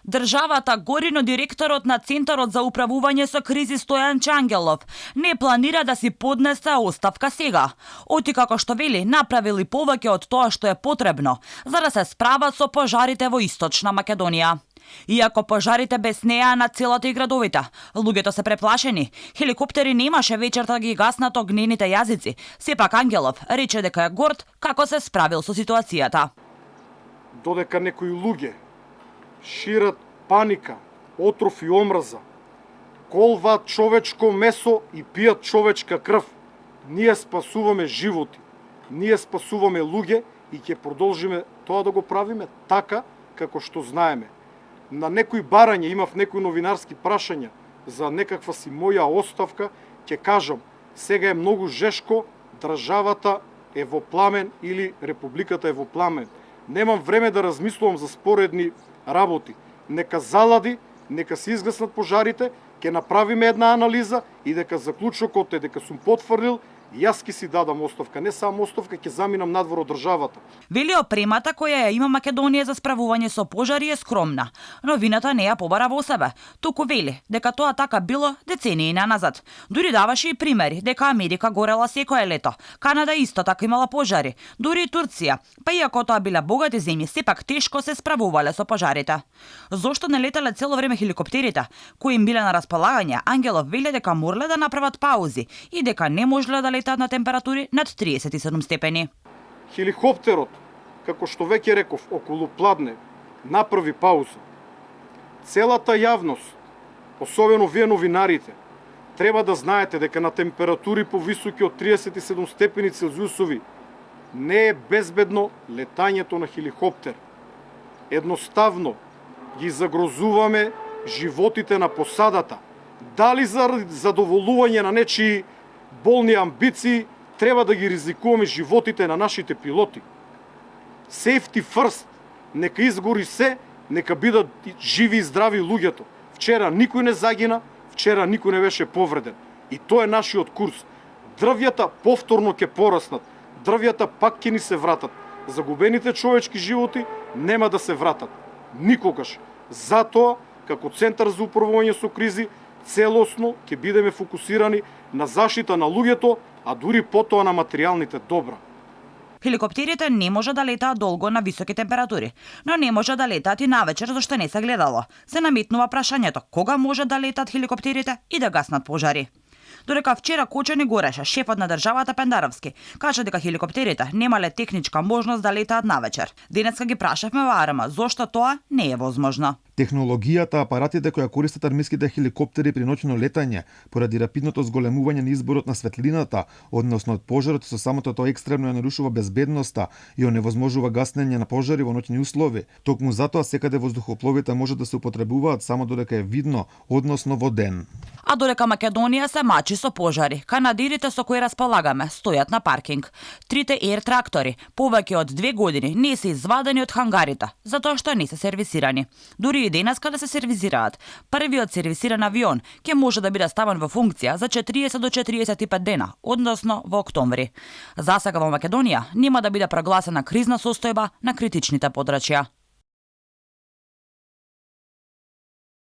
Државата горино директорот на Центарот за управување со кризи Стојан Чангелов не планира да си поднесе оставка сега. Оти како што вели, направили повеќе од тоа што е потребно, за да се справат со пожарите во Источна Македонија. Иако пожарите беснеа на целата и градовите, луѓето се преплашени. Хеликоптери немаше вечерта да ги гаснат огнените јазици. Сепак Ангелов рече дека е горд како се справил со ситуацијата. Додека некои луѓе шират паника, отров и омраза, колваат човечко месо и пијат човечка крв, ние спасуваме животи, ние спасуваме луѓе и ќе продолжиме тоа да го правиме така како што знаеме. На некои барање имав некои новинарски прашања за некаква си моја оставка, ќе кажам, сега е многу жешко, државата е во пламен или републиката е во пламен. Немам време да размислувам за споредни работи. Нека залади, нека се изгаснат пожарите, ќе направиме една анализа и дека заклучокот е дека сум потврдил, јас ќе си дадам оставка, не само оставка, ќе заминам надвор од државата. Вели опремата која ја има Македонија за справување со пожари е скромна, но вината не ја побара во себе. Туку вели дека тоа така било децении назад. Дури даваше и примери дека Америка горела секое лето, Канада исто така имала пожари, дури и Турција, па иако тоа биле богати земји, сепак тешко се справувале со пожарите. Зошто не летале цело време хеликоптерите, кои им биле на располагање? Ангелов вели дека морале да направат паузи и дека не можеле да летаат на температури над 37 степени. Хеликоптерот, како што веќе реков, околу Пладне, направи пауза. Целата јавност, особено вие новинарите, треба да знаете дека на температури повисоки од 37 степени Целзиусови не е безбедно летањето на хеликоптер. Едноставно ги загрозуваме животите на посадата. Дали заради задоволување на нечии болни амбиции, треба да ги ризикуваме животите на нашите пилоти. Safety first, нека изгори се, нека бидат живи и здрави луѓето. Вчера никој не загина, вчера никој не беше повреден. И тоа е нашиот курс. Дрвјата повторно ќе пораснат, дрвјата пак ќе ни се вратат. Загубените човечки животи нема да се вратат. Никогаш. Затоа, како Центар за управување со кризи, целосно ќе бидеме фокусирани на заштита на луѓето, а дури потоа на материјалните добра. Хеликоптерите не може да летаат долго на високи температури, но не може да летаат и навечер зашто не се гледало. Се наметнува прашањето кога може да летаат хеликоптерите и да гаснат пожари. Додека вчера Кочани гореше, шефот на државата Пендаровски кажа дека хеликоптерите немале техничка можност да летаат навечер. Денеска ги прашавме во АРМ зошто тоа не е возможно. Технологијата, апаратите која користат армиските хеликоптери при ноќно летање, поради рапидното зголемување на изборот на светлината, односно од пожарот со самото тоа екстремно ја нарушува безбедноста и оневозможува гаснење на пожари во ноќни услови. Токму затоа секаде воздухопловите може да се употребуваат само додека е видно, односно во ден. А додека Македонија се мачи со пожари, канадирите со кои располагаме стојат на паркинг. Трите Air трактори повеќе од 2 години не се извадени од хангарите, затоа што не се сервисирани. Дури и денеска да се сервизираат. Првиот сервисиран авион ќе може да биде ставен во функција за 40 до 45 дена, односно во октомври. За сега во Македонија нема да биде прогласена кризна состојба на критичните подрачја.